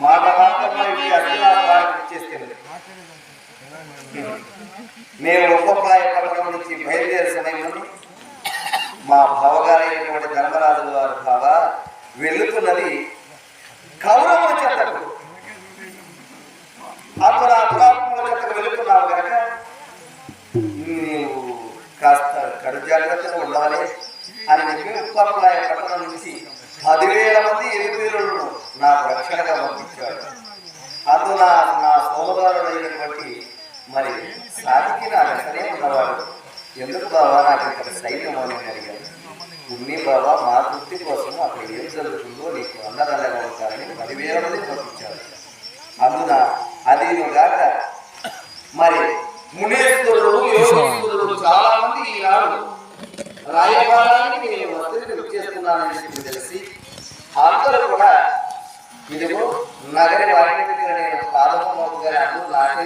మాట మాత్రం ఇచ్చేస్తుంది. మేము ఒక్కొక్కలాయ పట్టణం నుంచి బయలుదేరే సమయంలో మా బావగారైనటువంటి ధర్మరాజు వారు బాబా వెళుతున్నది కౌరవుల చెత్తకు. అప్పుడు ఆ పురాత్మల చెత్తకు వెళుతున్నావు కనుక నీవు కాస్త కడు జాగ్రత్తగా ఉండాలి అని చెప్పి ఒక్కొక్కలాయ పట్టణం నుంచి 10,000 మంది ఎదుగుదలను నాకు రక్షణగా పంపించాడు. అందున నా సోమదారుడైనటువంటి మరి సాధికి నా వెంటనే ఉన్నవాడు. ఎందుకు బాబా నాకు ఇక్కడ సైన్యం అని అడిగాడు. ఉన్ని బాబా మా తృప్తి కోసం అక్కడ ఏం జరుగుతుందో నీకు అందరల్లగా ఉంటారని 10,000 మంది పంపించాడు. అందున అది కాక మరి మునేశ్వరుడు యోగేశ్వరుడు చాలా మంది ఈనాడు రాయబారానికి నేను ఒత్తిడి చేస్తున్నానని తెలిసి అందరూ కూడా ఇదిగో నగరి వారికి నేను పాదము గారి నాకే